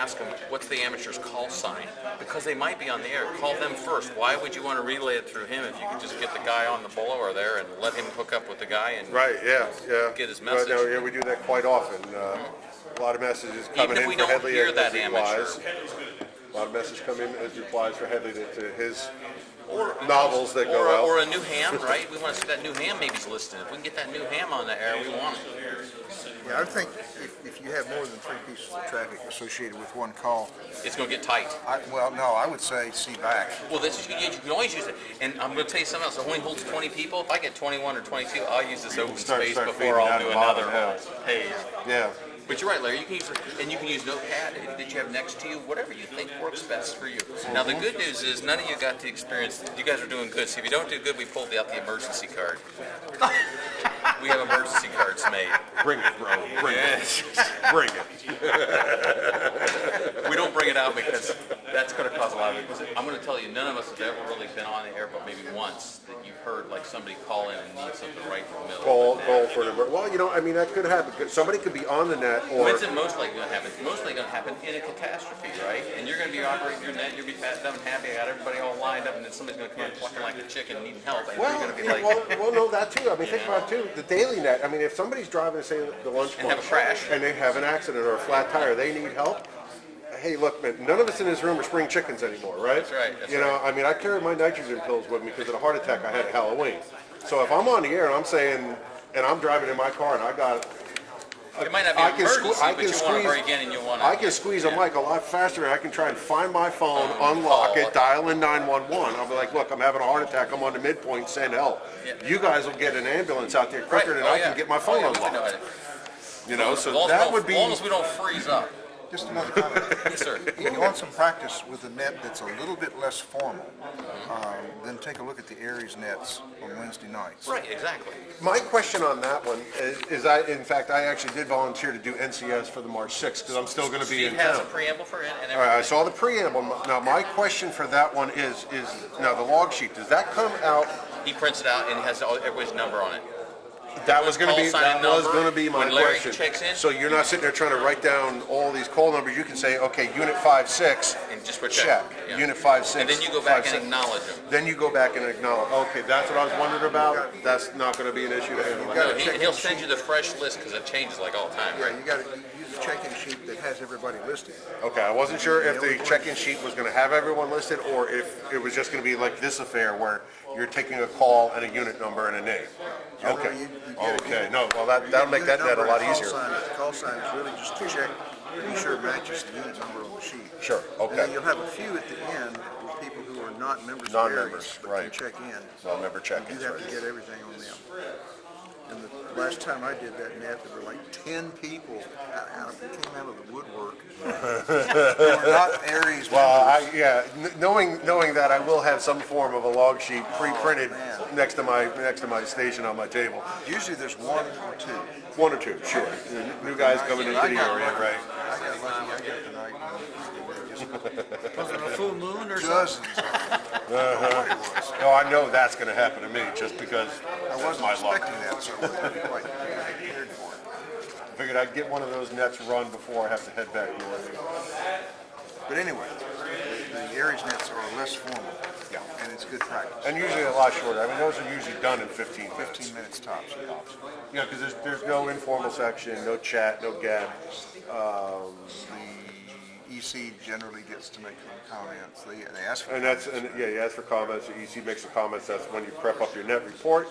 ask them, what's the amateur's call sign? Because they might be on the air. Call them first. Why would you want to relay it through him if you could just get the guy on the blower there and let him hook up with the guy and get his message? Right, no, we do that quite often. A lot of messages coming in for Headley as replies. A lot of messages come in as replies for Headley to his novels that go out. Or a new ham, right? We want to see that new ham maybe's listed. If we can get that new ham on the air, we want it. Yeah, I think if you have more than 3 pieces of traffic associated with one call, it's going to get tight. I would say see back. Well, you can always use it. And I'm going to tell you something else. It only holds 20 people. If I get 21 or 22, I'll use this open space before I'll do another haze. Yeah. But you're right, Larry. You can use, and you can use Notepad that you have next to you, whatever you think works best for you. Now, the good news is none of you got the experience. You guys are doing good. So if you don't do good, we pulled out the emergency card. We have emergency cards made. Bring it, bro. Bring it. Bring it. We don't bring it out because that's going to cause a lot of it. I'm going to tell you, none of us have ever really been on the air, but maybe once that you've heard like somebody call in and need something right in the middle. Call for an emergency. Well, I mean, that could happen. Somebody could be on the net, or when's it most likely going to happen? It's mostly going to happen in a catastrophe, right? And you're going to be operating your net, you'll be fat, dumb, happy, got everybody all lined up, and then somebody's going to come in clucking like a chicken, needing help, and you're going to be like, no, that too. I mean, think about it too. The daily net. I mean, if somebody's driving, say, the lunch and have a crash, and they have an accident or a flat tire, they need help. Hey, look, man, none of us in this room are spring chickens anymore, right? That's right. I mean, I carried my nitrogen pills with me because of the heart attack I had at Halloween. So if I'm on the air and I'm saying, and I'm driving in my car and I got, it might not be an emergency, but you want to break in and you want to. I can squeeze a mic a lot faster, and I can try and find my phone, unlock it, dial in 911. I'll be like, look, I'm having a heart attack. I'm on the midpoint. Send help. Yeah. You guys will get an ambulance out there quicker than I can get my phone unlocked. So that would be. As long as we don't freeze up. Just another comment. Yes, sir. If you want some practice with a net that's a little bit less formal, then take a look at the Aries nets on Wednesday nights. Right, exactly. My question on that one is in fact, I actually did volunteer to do NCS for the March 6th because I'm still going to be in town. Steve has a preamble for it and everything. All right, I saw the preamble. Now, my question for that one is now the log sheet, does that come out? He prints it out and has everybody's number on it. That was going to be my question. Checks in, so you're not sitting there trying to write down all these call numbers. You can say, okay, Unit 5-6, and just check. Yeah. Unit 5-6. And then you go back and acknowledge them. Then you go back and acknowledge. Okay, that's what I was wondering about. That's not going to be an issue to handle. He'll send you the fresh list because it changes like all the time. Yeah, you got to use a check-in sheet that has everybody listed. Okay, I wasn't sure if the check-in sheet was going to have everyone listed or if it was just going to be like this affair where you're taking a call and a unit number and a name. Okay. Okay. No. Well, that'll make that net a lot easier. The call sign is really just to check, be sure it matches the unit number on the sheet. Sure. Okay. And then you'll have a few at the end with people who are not members of Aries, but can check in. Non-member check-ins. You have to get everything on them. And the last time I did that net, there were like 10 people that came out of the woodwork. They were not Aries members. Knowing that, I will have some form of a log sheet pre-printed next to my station on my table. Usually there's one or two. One or two, sure. New guys coming into the area, right? I got lucky. I got tonight. Was it a full moon or something? No, I know that's going to happen to me just because I wasn't expecting that, so I wasn't quite prepared for it. I figured I'd get one of those nets run before I have to head back north. But anyway, the Aries nets are less formal, and it's good practice. And usually a lot shorter. I mean, those are usually done in 15 minutes tops. Yeah, because there's no informal section, no chat, no gab. The EC generally gets to make some comments. They ask for you ask for comments. The EC makes the comments. That's when you prep up your net report.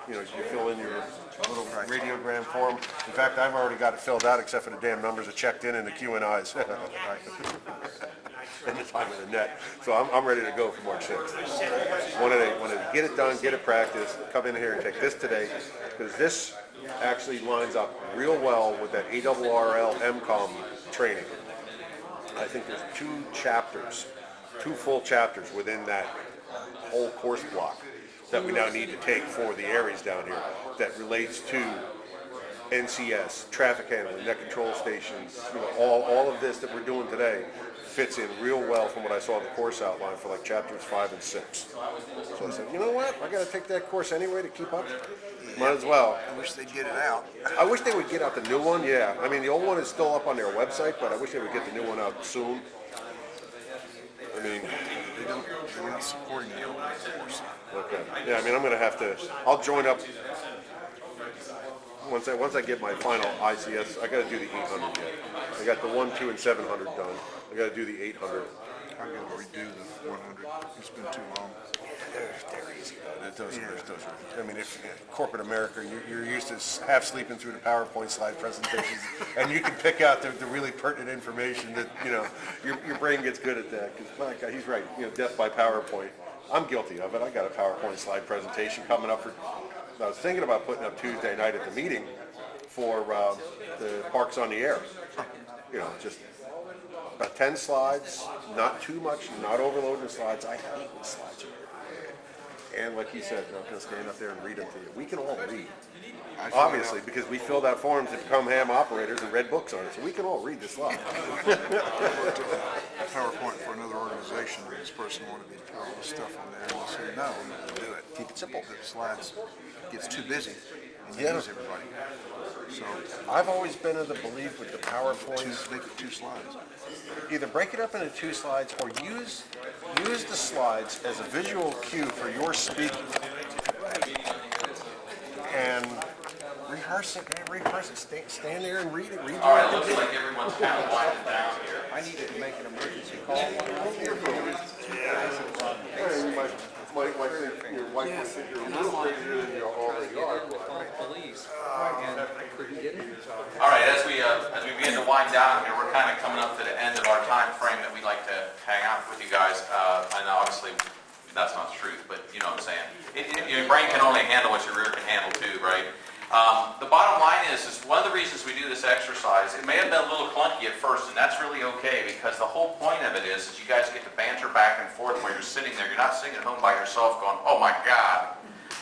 You fill in your little radiogram form. In fact, I've already got it filled out except for the damn numbers that checked in and the Q&Is. And the time of the net. So I'm ready to go for March 6th. Want to get it done, get it practiced, come in here and take this today, because this actually lines up real well with that ARRL MCOM training. I think there's two full chapters within that whole course block that we now need to take for the Aries down here that relates to NCS, traffic handling, net control stations, all of this that we're doing today fits in real well from what I saw in the course outline for like chapters 5 and 6. So I said, you know what? I got to take that course anyway to keep up. Might as well. I wish they'd get it out. I wish they would get out the new one, yeah. I mean, the old one is still up on their website, but I wish they would get the new one out soon. I mean, They're not supporting the open source. okay. Yeah, I mean, I'm gonna have to, I'll join up, once I get my final ICS, I gotta do the 800 yet. I got the 1, 2, and 700 done. I gotta do the 800. I gotta redo the 100. It's been too long. They're easy though. Those are, I mean, if corporate America, you're used to half sleeping through the PowerPoint slide presentations, and you can pick out the really pertinent information that, you know, your brain gets good at that. Because my God, he's right. You know, death by PowerPoint. I'm guilty of it. I got a PowerPoint slide presentation coming up for. I was thinking about putting up Tuesday night at the meeting for the Parks on the Air. You know, just about 10 slides, not too much, not overloading the slides. I hate when slides are. And like you said, I'm not going to stand up there and read them to you. We can all read, obviously, because we filled out forms to become ham operators and read books on it. So we can all read this lot. PowerPoint for another organization. This person wanted me to put all this stuff on there, and I said, no, I'm not going to do it. Keep it simple. The slides gets too busy and you lose everybody. So I've always been of the belief with the PowerPoint, make it 2 slides. either break it up into 2 slides or use the slides as a visual cue for your speaking. And rehearse it, stand there and read it. Read All right, it looks like everyone's kind of winding down here. I need to make an emergency call. You might think your wife would think you're a little crazier than you already are. Police, and I couldn't get it. All right, as we begin to wind down here, we're kind of coming up to the end of our time frame that we'd like to hang out with you guys. I know obviously that's not the truth, but you know what I'm saying. Your brain can only handle what your rear can handle too, right? The bottom line is one of the reasons we do this exercise, it may have been a little clunky at first, and that's really okay, because the whole point of it is you guys get to banter back and forth while you're sitting there. You're not sitting at home by yourself going, oh my God.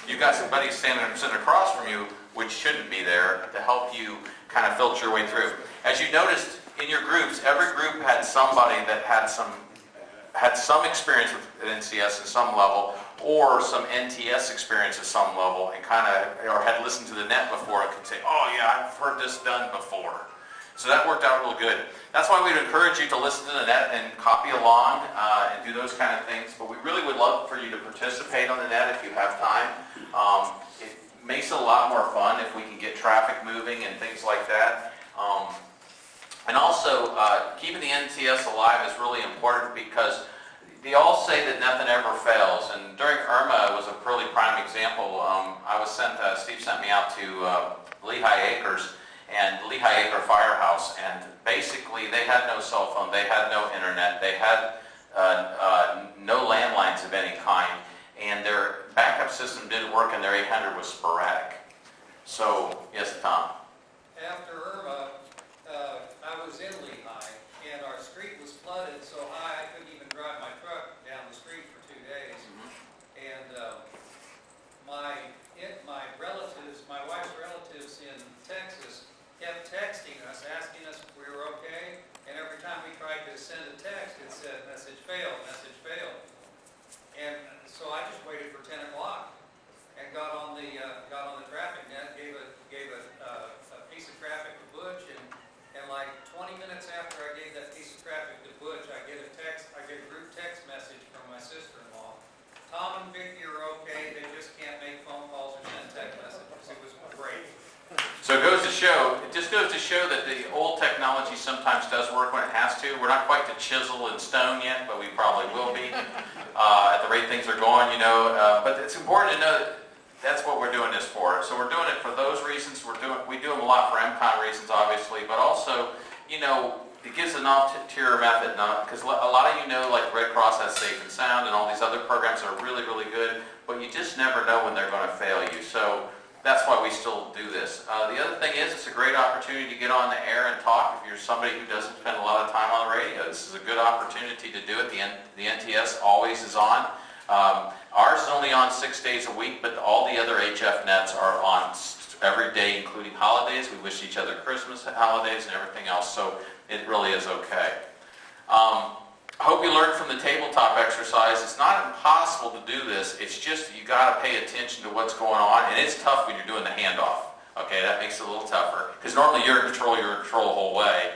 You've got somebody sitting across from you, which shouldn't be there, to help you kind of filter your way through. As you noticed in your groups, every group had somebody that had some experience with NCS at some level, or some NTS experience at some level, and or had listened to the net before and could say, oh yeah, I've heard this done before. So that worked out real good. That's why we'd encourage you to listen to the net and copy along and do those kind of things. But we really would love for you to participate on the net if you have time. It makes it a lot more fun if we can get traffic moving and things like that. And also, keeping the NTS alive is really important because they all say that nothing ever fails. And during Irma, it was a really prime example. Steve sent me out to Lehigh Acres and Lehigh Acre Firehouse, and basically they had no cell phone, they had no internet, they had no landlines of any kind, and their backup system didn't work, and their 800 was sporadic. So, yes, Tom? After Irma, I was in Lehigh, and our street was flooded so high I couldn't even drive my truck down the street for 2 days. And my relatives, my wife's relatives in Texas, kept texting us, asking us if we were okay, and every time we tried to send a text, it said, message failed, message failed. And so I just waited for 10 o'clock and got on the traffic net, gave a piece of traffic to Butch, and like 20 minutes after I gave that piece of traffic to Butch, I get a group text message from my sister-in-law. Tom and Vicky are okay, they just can't make phone calls or send text messages. It was great. So it just goes to show that the old technology sometimes does work when it has to. We're not quite to chisel and stone yet, but we probably will be at the rate things are going, you know. But it's important to know that that's what we're doing this for. So we're doing it for those reasons. We do them a lot for MCON reasons, obviously, but also, you know, it gives an ulterior method, because a lot of you know, like Red Cross has Safe and Sound, and all these other programs are really, really good, but you just never know when they're going to fail you. So that's why we still do this. The other thing is, it's a great opportunity to get on the air and talk. If you're somebody who doesn't spend a lot of time on the radio, this is a good opportunity to do it. The NTS always is on. Ours is only on 6 days a week, but all the other HF nets are on every day, including holidays. We wish each other Christmas holidays and everything else, so it really is okay. Hope hope you learned from the tabletop exercise. It's not impossible to do this. It's just you got to pay attention to what's going on, and it's tough when you're doing the handoff. Okay, that makes it a little tougher because normally you're in control the whole way.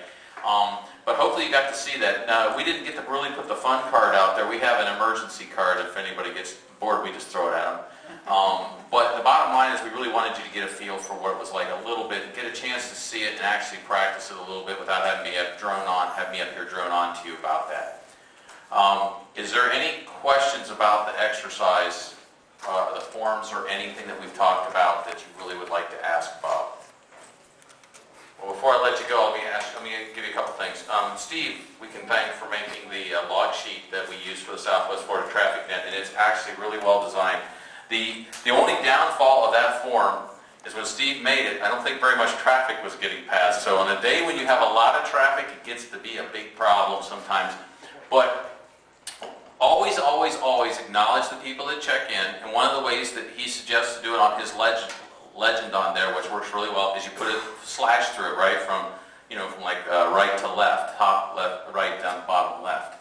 But hopefully you got to see that. Now, we didn't get to really put the fun card out there. We have an emergency card. If anybody gets bored, we just throw it at them. But the bottom line is we really wanted you to get a feel for what it was like a little bit, get a chance to see it and actually practice it a little bit without having me have me up here drone on to you about that. Is there any questions about the exercise, the forms, or anything that we've talked about that you really would like to ask Bob? Well, before I let you go, let me give you a couple things. Steve, we can thank for making the log sheet that we use for the Southwest Florida Traffic Net, and it's actually really well designed. The only downfall of that form is when Steve made it, I don't think very much traffic was getting passed. So on a day when you have a lot of traffic, it gets to be a big problem sometimes. But always, always, always acknowledge the people that check in. And one of the ways that he suggests to do it on his legend on there, which works really well, is you put a slash through it, right? From like right to left, top left, right, down, bottom left.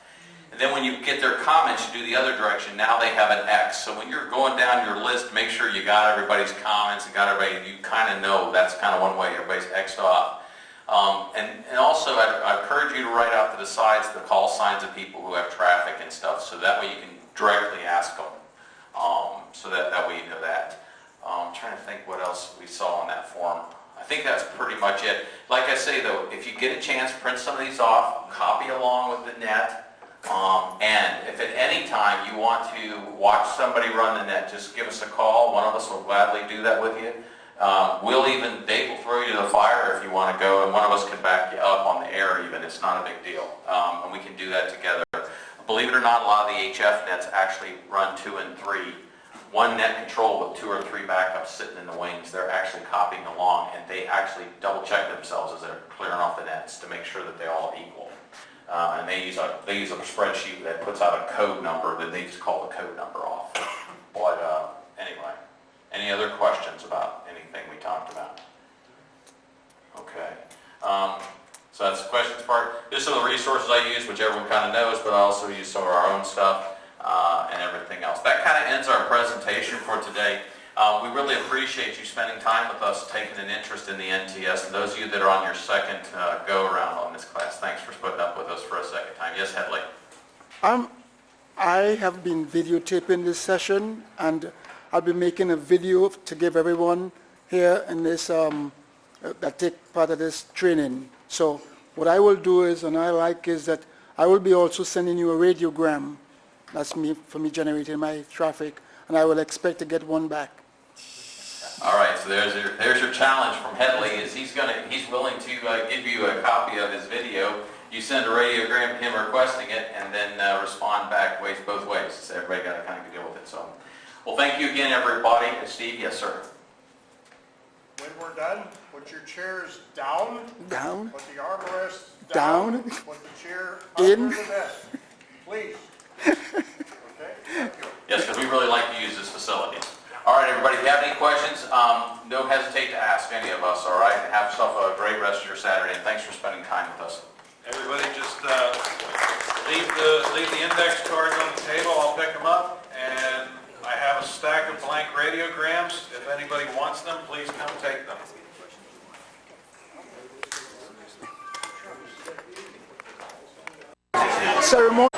And then when you get their comments, you do the other direction. Now they have an X. So when you're going down your list, make sure you got everybody's comments and got everybody. You kind of know that's kind of one way everybody's X'd off. And also, I encourage you to write out to the sides the call signs of people who have traffic and stuff. So that way you can directly ask them. So that way you know that. I'm trying to think what else we saw on that form. I think that's pretty much it. Like I say though, if you get a chance, print some of these off, copy along with the net. And if at any time you want to watch somebody run the net, just give us a call. One of us will gladly do that with you. Dave will throw you to the fire if you want to go, and one of us can back you up on the air even. It's not a big deal. And we can do that together. Believe it or not, a lot of the HF nets actually run 2 and 3. One net control with 2 or 3 backups sitting in the wings. They're actually copying along, and they actually double check themselves as they're clearing off the nets to make sure that they're all equal. And they use a spreadsheet that puts out a code number that they just call the code number off. But anyway, any other questions about anything we talked about? Okay. So that's the questions part. Just some of the resources I use, which everyone kind of knows, but I also use some of our own stuff and everything else. That kind of ends our presentation for today. We really appreciate you spending time with us, taking an interest in the NTS, and those of you that are on your second go-around on this class, thanks for putting up with us for a second time. Yes, Headley? I have been videotaping this session, and I'll be making a video to give everyone here in this, that take part of this training. So what I will do is, and I like, is that I will be also sending you a radiogram. That's me, for me generating my traffic, and I will expect to get one back. All right, so there's your challenge from Headley. Is he's willing to give you a copy of his video. You send a radiogram to him requesting it, and then respond back both ways. So everybody got to kind of deal with it. So, well, thank you again, everybody. Steve, yes, sir. When we're done, put your chairs down. Down. Put the armrests Down. Put the chair In. under the desk. Please. Okay? Thank you. Yes, because we really like to use this facility. All right, everybody, if you have any questions, don't hesitate to ask any of us, all right? And have yourself a great rest of your Saturday, and thanks for spending time with us. Everybody just leave the index cards on the table. I'll pick them up, and I have a stack of blank radiograms. If anybody wants them, please come take them. Ceremony.